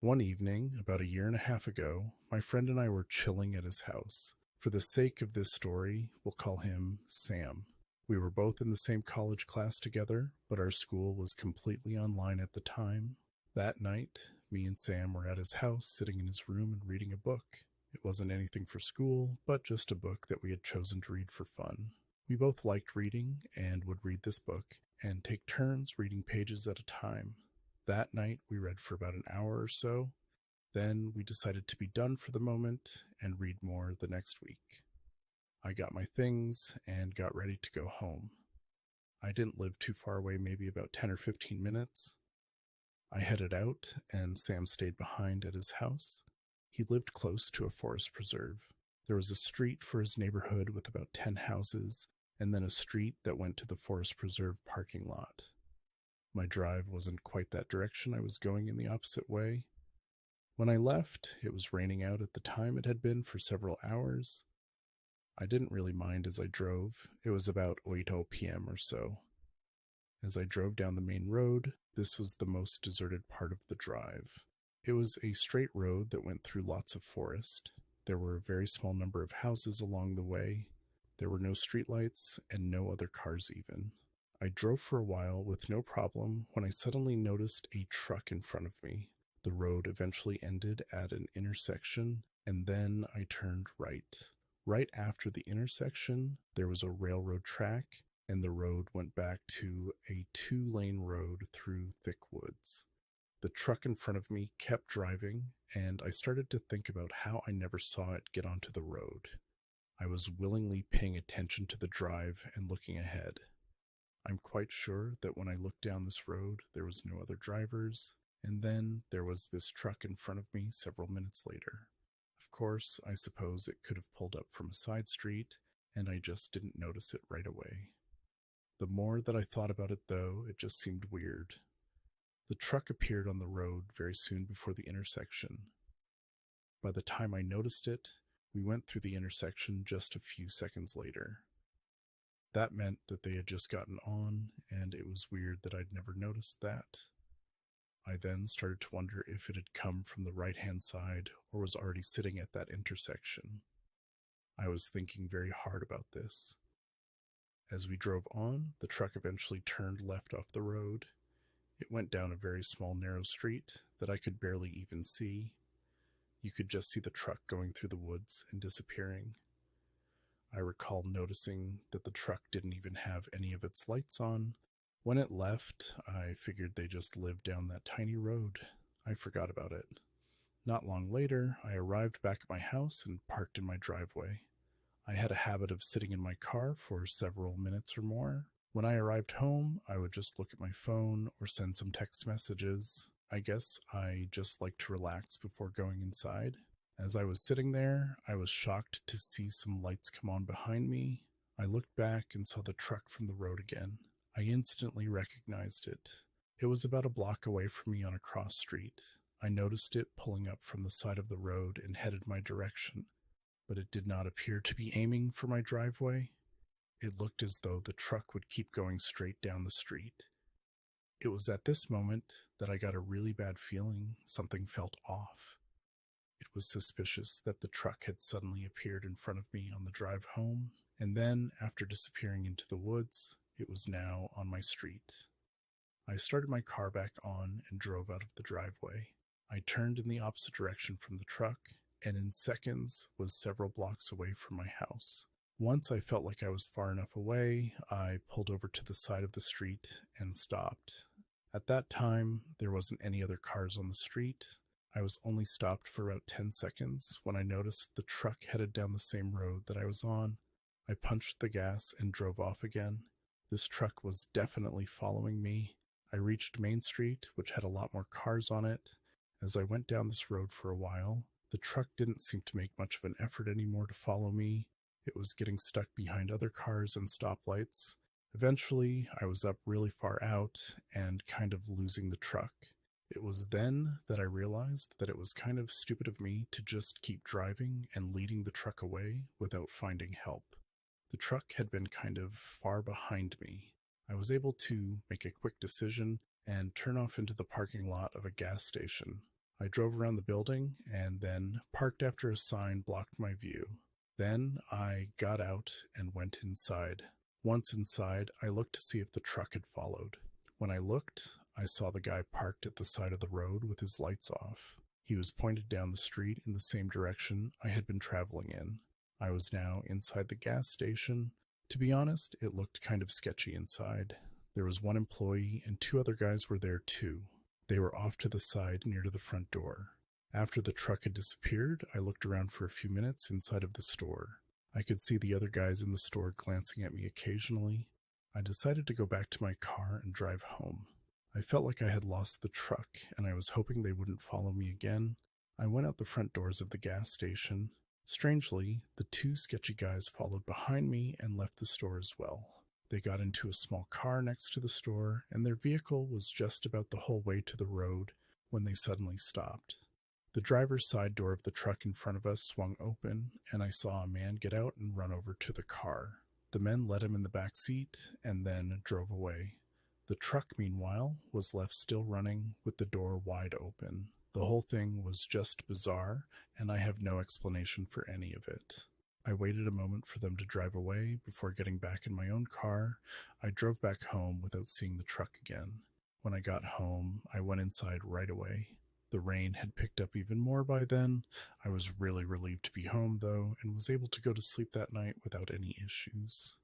One evening, about a year and a half ago, my friend and I were chilling at his house. For the sake of this story, we'll call him Sam. We were both in the same college class together, but our school was completely online at the time. That night, me and Sam were at his house, sitting in his room and reading a book. It wasn't anything for school, but just a book that we had chosen to read for fun. We both liked reading and would read this book and take turns reading pages at a time. That night, we read for about an hour or so. Then we decided to be done for the moment and read more the next week. I got my things and got ready to go home. I didn't live too far away, maybe about 10 or 15 minutes. I headed out and Sam stayed behind at his house. He lived close to a forest preserve. There was a street for his neighborhood with about 10 houses, and then a street that went to the forest preserve parking lot. My drive wasn't quite that direction. I was going in the opposite way. When I left, it was raining out at the time. It had been for several hours. I didn't really mind as I drove. It was about 8 p.m. or so. As I drove down the main road, this was the most deserted part of the drive. It was a straight road that went through lots of forest. There were a very small number of houses along the way. There were no streetlights and no other cars even. I drove for a while with no problem when I suddenly noticed a truck in front of me. The road eventually ended at an intersection, and then I turned right. Right after the intersection, there was a railroad track, and the road went back to a 2-lane road through thick woods. The truck in front of me kept driving, and I started to think about how I never saw it get onto the road. I was willingly paying attention to the drive and looking ahead. I'm quite sure that when I looked down this road, there was no other drivers, and then there was this truck in front of me several minutes later. Of course, I suppose it could have pulled up from a side street, and I just didn't notice it right away. The more that I thought about it, though, it just seemed weird. The truck appeared on the road very soon before the intersection. By the time I noticed it, we went through the intersection just a few seconds later. That meant that they had just gotten on, and it was weird that I'd never noticed that. I then started to wonder if it had come from the right-hand side or was already sitting at that intersection. I was thinking very hard about this. As we drove on, the truck eventually turned left off the road. It went down a very small, narrow street that I could barely even see. You could just see the truck going through the woods and disappearing. I recall noticing that the truck didn't even have any of its lights on. When it left, I figured they just lived down that tiny road. I forgot about it. Not long later, I arrived back at my house and parked in my driveway. I had a habit of sitting in my car for several minutes or more. When I arrived home, I would just look at my phone or send some text messages. I guess I just like to relax before going inside. As I was sitting there, I was shocked to see some lights come on behind me. I looked back and saw the truck from the road again. I instantly recognized it. It was about a block away from me on a cross street. I noticed it pulling up from the side of the road and headed my direction, but it did not appear to be aiming for my driveway. It looked as though the truck would keep going straight down the street. It was at this moment that I got a really bad feeling. Something felt off. It was suspicious that the truck had suddenly appeared in front of me on the drive home, and then, after disappearing into the woods, it was now on my street. I started my car back on and drove out of the driveway. I turned in the opposite direction from the truck, and in seconds was several blocks away from my house. Once I felt like I was far enough away, I pulled over to the side of the street and stopped. At that time, there wasn't any other cars on the street. I was only stopped for about 10 seconds when I noticed the truck headed down the same road that I was on. I punched the gas and drove off again. This truck was definitely following me. I reached Main Street, which had a lot more cars on it. As I went down this road for a while, the truck didn't seem to make much of an effort anymore to follow me. It was getting stuck behind other cars and stoplights. Eventually, I was up really far out and kind of losing the truck. It was then that I realized that it was kind of stupid of me to just keep driving and leading the truck away without finding help. The truck had been kind of far behind me. I was able to make a quick decision and turn off into the parking lot of a gas station. I drove around the building and then parked after a sign blocked my view. Then I got out and went inside. Once inside, I looked to see if the truck had followed. When I looked, I saw the guy parked at the side of the road with his lights off. He was pointed down the street in the same direction I had been traveling in. I was now inside the gas station. To be honest, it looked kind of sketchy inside. There was one employee and two other guys were there too. They were off to the side near to the front door. After the truck had disappeared, I looked around for a few minutes inside of the store. I could see the other guys in the store glancing at me occasionally. I decided to go back to my car and drive home. I felt like I had lost the truck, and I was hoping they wouldn't follow me again. I went out the front doors of the gas station. Strangely, the two sketchy guys followed behind me and left the store as well. They got into a small car next to the store, and their vehicle was just about the whole way to the road when they suddenly stopped. The driver's side door of the truck in front of us swung open, and I saw a man get out and run over to the car. The men let him in the back seat and then drove away. The truck, meanwhile, was left still running with the door wide open. The whole thing was just bizarre, and I have no explanation for any of it. I waited a moment for them to drive away before getting back in my own car. I drove back home without seeing the truck again. When I got home, I went inside right away. The rain had picked up even more by then. I was really relieved to be home, though, and was able to go to sleep that night without any issues.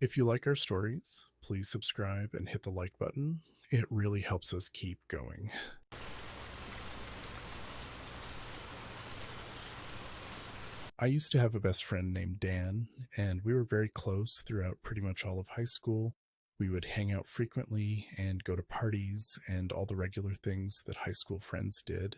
If you like our stories, please subscribe and hit the like button. It really helps us keep going. I used to have a best friend named Dan, and we were very close throughout pretty much all of high school. We would hang out frequently and go to parties and all the regular things that high school friends did.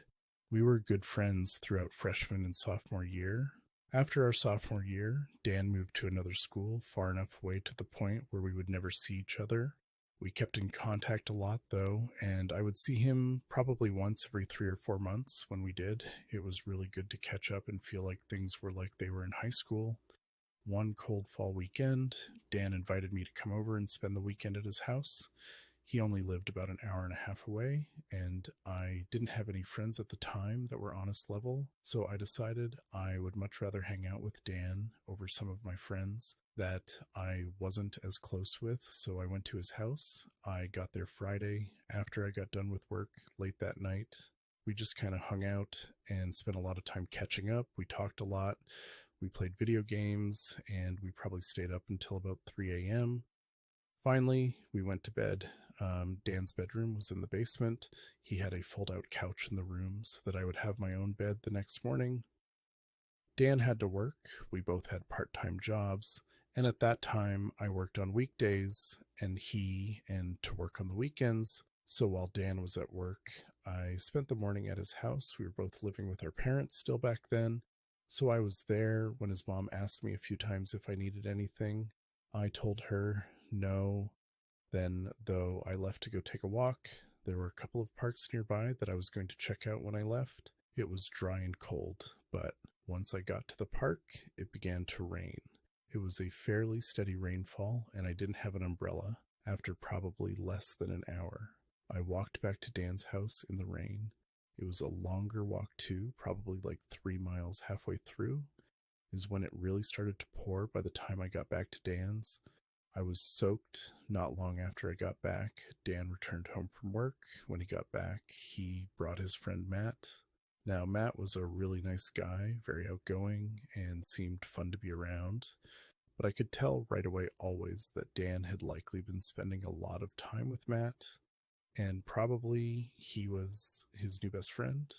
We were good friends throughout freshman and sophomore year. After our sophomore year, Dan moved to another school far enough away to the point where we would never see each other. We kept in contact a lot, though, and I would see him probably once every 3 or 4 months when we did. It was really good to catch up and feel like things were like they were in high school. One cold fall weekend, Dan invited me to come over and spend the weekend at his house. He only lived about an hour and a half away, and I didn't have any friends at the time that were honest level, so I decided I would much rather hang out with Dan over some of my friends that I wasn't as close with, so I went to his house. I got there Friday after I got done with work late that night. We just kind of hung out and spent a lot of time catching up. We talked a lot. We played video games, and we probably stayed up until about 3 a.m. Finally, we went to bed. Dan's bedroom was in the basement. He had a fold-out couch in the room so that I would have my own bed the next morning. Dan had to work. We both had part-time jobs, and at that time, I worked on weekdays, and to work on the weekends. So while Dan was at work, I spent the morning at his house. We were both living with our parents still back then, so I was there when his mom asked me a few times if I needed anything. I told her no. Then, though, I left to go take a walk. There were a couple of parks nearby that I was going to check out when I left. It was dry and cold, but once I got to the park, it began to rain. It was a fairly steady rainfall, and I didn't have an umbrella. After probably less than an hour, I walked back to Dan's house in the rain. It was a longer walk too, probably like 3 miles. Halfway through is when it really started to pour by the time I got back to Dan's. I was soaked not long after I got back. Dan returned home from work. When he got back, he brought his friend Matt. Now, Matt was a really nice guy, very outgoing, and seemed fun to be around. But I could tell right away always that Dan had likely been spending a lot of time with Matt, and probably he was his new best friend.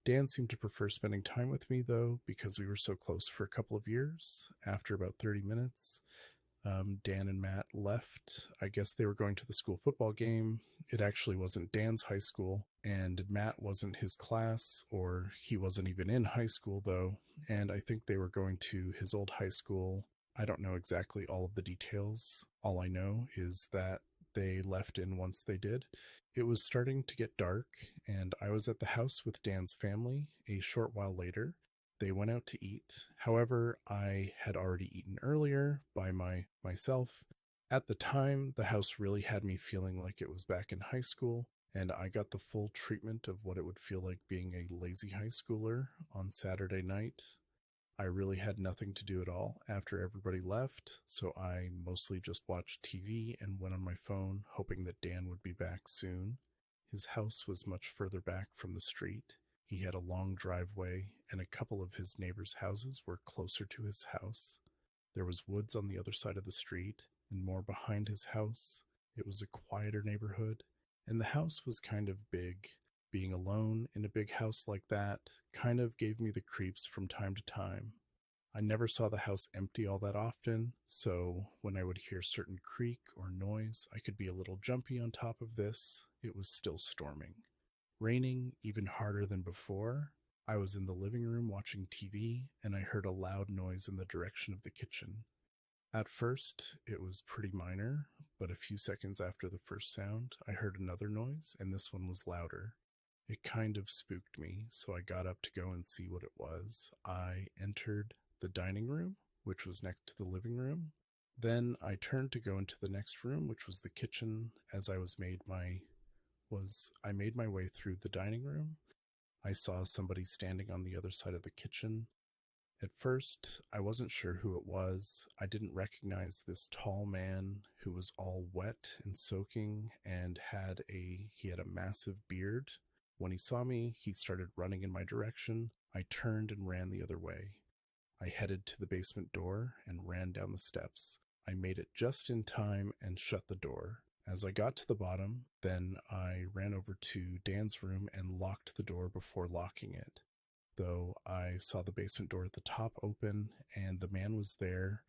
Dan seemed to prefer spending time with me, though, because we were so close for a couple of years. After about 30 minutes, Dan and Matt left. I guess they were going to the school football game. It actually wasn't Dan's high school, and Matt wasn't his class, or he wasn't even in high school, though. And I think they were going to his old high school. I don't know exactly all of the details. All I know is that they left in once they did. It was starting to get dark, and I was at the house with Dan's family a short while later. They went out to eat. However, I had already eaten earlier by myself, At the time, the house really had me feeling like it was back in high school, and I got the full treatment of what it would feel like being a lazy high schooler on Saturday night. I really had nothing to do at all after everybody left, so I mostly just watched TV and went on my phone, hoping that Dan would be back soon. His house was much further back from the street. He had a long driveway, and a couple of his neighbors' houses were closer to his house. There was woods on the other side of the street, and more behind his house. It was a quieter neighborhood, and the house was kind of big. Being alone in a big house like that kind of gave me the creeps from time to time. I never saw the house empty all that often, so when I would hear certain creak or noise, I could be a little jumpy on top of this. It was still storming. Raining even harder than before. I was in the living room watching TV, and I heard a loud noise in the direction of the kitchen. At first, it was pretty minor, but a few seconds after the first sound, I heard another noise, and this one was louder. It kind of spooked me, so I got up to go and see what it was. I entered the dining room, which was next to the living room. Then I turned to go into the next room, which was the kitchen. As I made my way through the dining room, I saw somebody standing on the other side of the kitchen. At first, I wasn't sure who it was. I didn't recognize this tall man who was all wet and soaking and he had a massive beard. When he saw me, he started running in my direction. I turned and ran the other way. I headed to the basement door and ran down the steps. I made it just in time and shut the door. As I got to the bottom, then I ran over to Dan's room and locked the door before locking it. Though I saw the basement door at the top open and the man was there,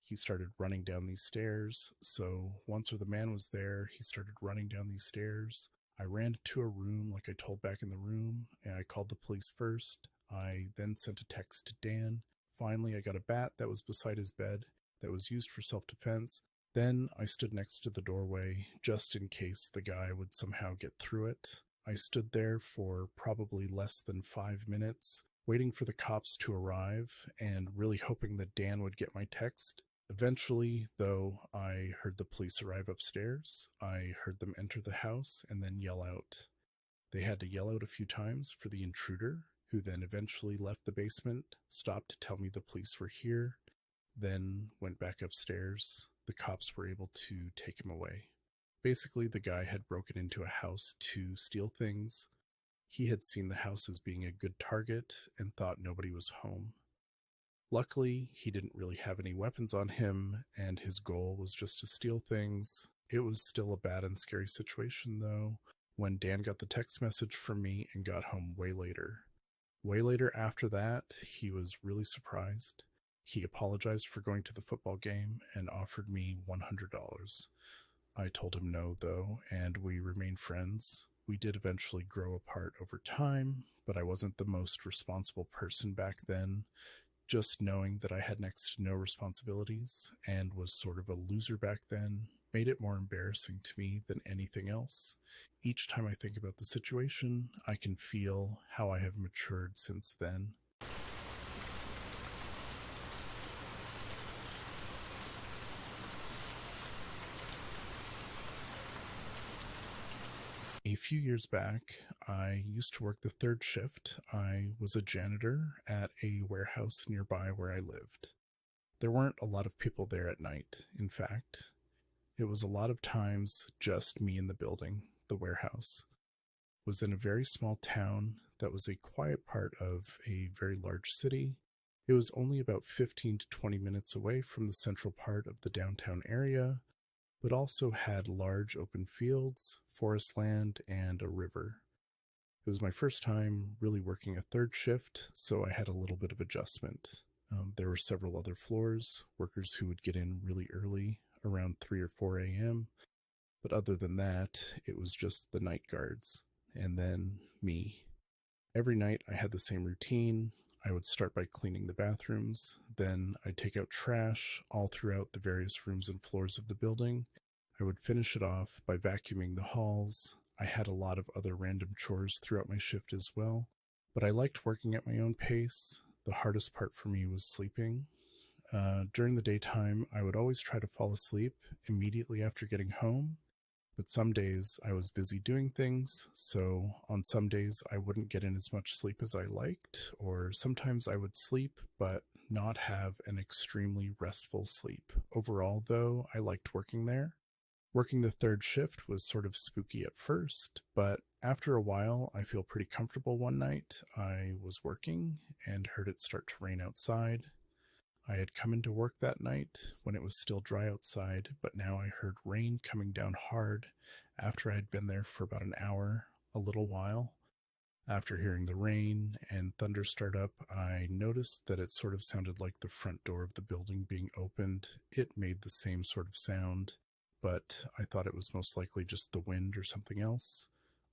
he started running down these stairs. So once the man was there, he started running down these stairs. I ran to a room like I told back in the room, and I called the police first. I then sent a text to Dan. Finally, I got a bat that was beside his bed that was used for self-defense. Then I stood next to the doorway just in case the guy would somehow get through it. I stood there for probably less than 5 minutes, waiting for the cops to arrive and really hoping that Dan would get my text. Eventually, though, I heard the police arrive upstairs. I heard them enter the house and then yell out. They had to yell out a few times for the intruder, who then eventually left the basement, stopped to tell me the police were here, then went back upstairs. The cops were able to take him away. Basically, the guy had broken into a house to steal things. He had seen the house as being a good target and thought nobody was home. Luckily, he didn't really have any weapons on him, and his goal was just to steal things. It was still a bad and scary situation, though, when Dan got the text message from me and got home way later. Way later after that, he was really surprised. He apologized for going to the football game and offered me $100. I told him no, though, and we remained friends. We did eventually grow apart over time, but I wasn't the most responsible person back then. Just knowing that I had next to no responsibilities and was sort of a loser back then made it more embarrassing to me than anything else. Each time I think about the situation, I can feel how I have matured since then. A few years back, I used to work the third shift. I was a janitor at a warehouse nearby where I lived. There weren't a lot of people there at night. In fact, it was a lot of times just me in the building. The warehouse was in a very small town that was a quiet part of a very large city. It was only about 15 to 20 minutes away from the central part of the downtown area, but also had large open fields, forest land, and a river. It was my first time really working a third shift, so I had a little bit of adjustment. There were several other floors, workers who would get in really early, around 3 or 4 a.m., but other than that, it was just the night guards, and then me. Every night I had the same routine. I would start by cleaning the bathrooms, then I'd take out trash all throughout the various rooms and floors of the building. I would finish it off by vacuuming the halls. I had a lot of other random chores throughout my shift as well, but I liked working at my own pace. The hardest part for me was sleeping. During the daytime, I would always try to fall asleep immediately after getting home, but some days I was busy doing things, so on some days I wouldn't get in as much sleep as I liked, or sometimes I would sleep but not have an extremely restful sleep. Overall, though, I liked working there. Working the third shift was sort of spooky at first, but after a while, I feel pretty comfortable. One night, I was working and heard it start to rain outside. I had come into work that night when it was still dry outside, but now I heard rain coming down hard after I had been there for about an hour, a little while. After hearing the rain and thunder start up, I noticed that it sort of sounded like the front door of the building being opened. It made the same sort of sound, but I thought it was most likely just the wind or something else.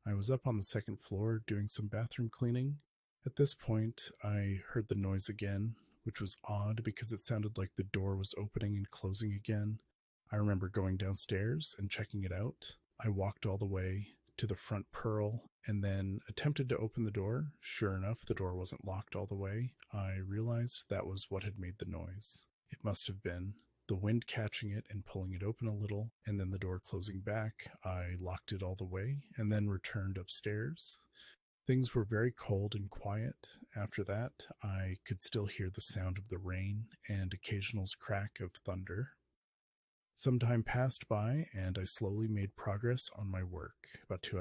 I was up on the second floor doing some bathroom cleaning. At this point, I heard the noise again, which was odd because it sounded like the door was opening and closing again. I remember going downstairs and checking it out. I walked all the way to the front purl and then attempted to open the door. Sure enough, the door wasn't locked all the way. I realized that was what had made the noise. It must have been the wind catching it and pulling it open a little, and then the door closing back. I locked it all the way and then returned upstairs. Things were very cold and quiet. After that, I could still hear the sound of the rain and occasional crack of thunder. Some time passed by, and I slowly made progress on my work. About 2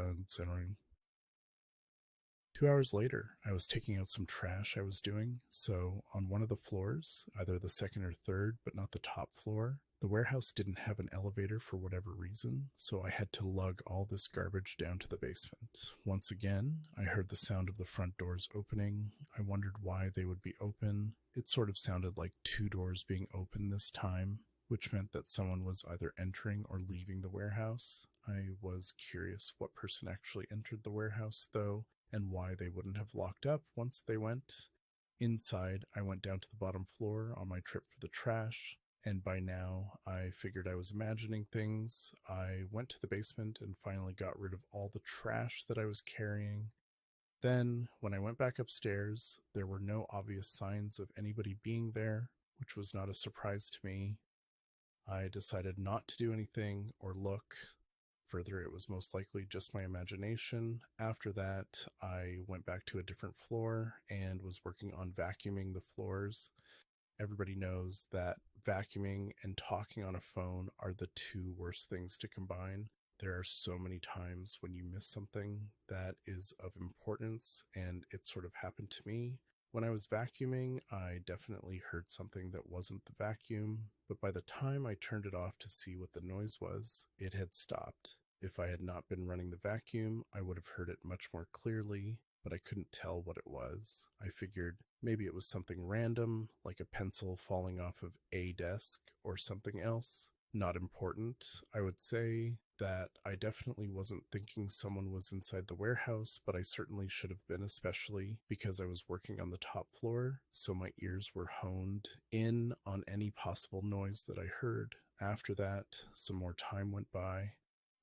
hours later, I was taking out some trash I was doing. So, on one of the floors, either the second or third, but not the top floor, the warehouse didn't have an elevator for whatever reason, so I had to lug all this garbage down to the basement. Once again, I heard the sound of the front doors opening. I wondered why they would be open. It sort of sounded like two doors being open this time, which meant that someone was either entering or leaving the warehouse. I was curious what person actually entered the warehouse, though, and why they wouldn't have locked up once they went. Inside, I went down to the bottom floor on my trip for the trash, and by now I figured I was imagining things. I went to the basement and finally got rid of all the trash that I was carrying. Then, when I went back upstairs, there were no obvious signs of anybody being there, which was not a surprise to me. I decided not to do anything or look. Further, it was most likely just my imagination. After that, I went back to a different floor and was working on vacuuming the floors. Everybody knows that vacuuming and talking on a phone are the two worst things to combine. There are so many times when you miss something that is of importance, and it sort of happened to me. When I was vacuuming, I definitely heard something that wasn't the vacuum, but by the time I turned it off to see what the noise was, it had stopped. If I had not been running the vacuum, I would have heard it much more clearly, but I couldn't tell what it was. I figured maybe it was something random, like a pencil falling off of a desk, or something else. Not important. I would say that I definitely wasn't thinking someone was inside the warehouse, but I certainly should have been, especially because I was working on the top floor, so my ears were honed in on any possible noise that I heard. After that, some more time went by.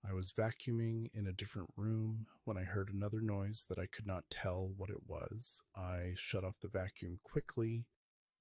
I was vacuuming in a different room when I heard another noise that I could not tell what it was. I shut off the vacuum quickly,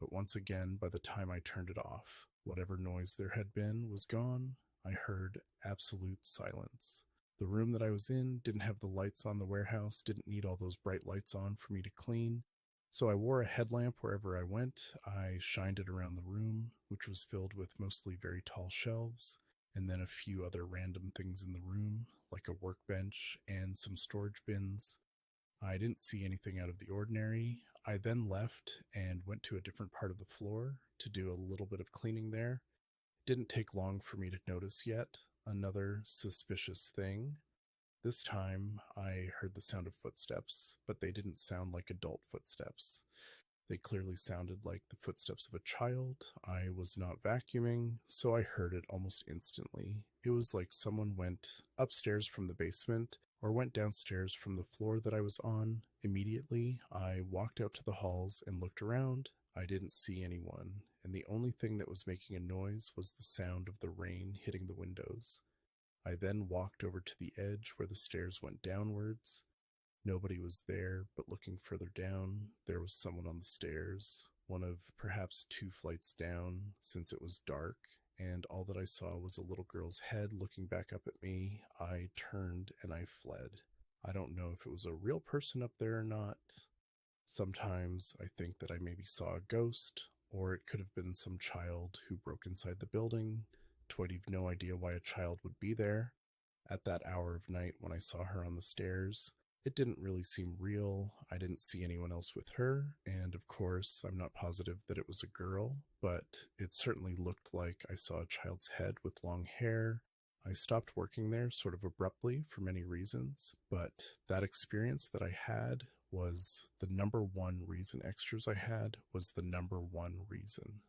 but once again, by the time I turned it off, whatever noise there had been was gone. I heard absolute silence. The room that I was in didn't have the lights on the warehouse, didn't need all those bright lights on for me to clean. So I wore a headlamp wherever I went. I shined it around the room, which was filled with mostly very tall shelves, and then a few other random things in the room, like a workbench and some storage bins. I didn't see anything out of the ordinary. I then left and went to a different part of the floor to do a little bit of cleaning there. It didn't take long for me to notice yet another suspicious thing. This time I heard the sound of footsteps, but they didn't sound like adult footsteps. They clearly sounded like the footsteps of a child. I was not vacuuming, so I heard it almost instantly. It was like someone went upstairs from the basement or went downstairs from the floor that I was on. Immediately, I walked out to the halls and looked around. I didn't see anyone, and the only thing that was making a noise was the sound of the rain hitting the windows. I then walked over to the edge where the stairs went downwards. Nobody was there, but looking further down, there was someone on the stairs. one of perhaps 2 flights down, since it was dark, and all that I saw was a little girl's head looking back up at me. I turned and I fled. I don't know if it was a real person up there or not. Sometimes I think that I maybe saw a ghost, or it could have been some child who broke inside the building. I've no idea why a child would be there at that hour of night when I saw her on the stairs. It didn't really seem real. I didn't see anyone else with her, and of course, I'm not positive that it was a girl, but it certainly looked like I saw a child's head with long hair. I stopped working there sort of abruptly for many reasons, but that experience that I had was the number one reason extras I had was the number one reason.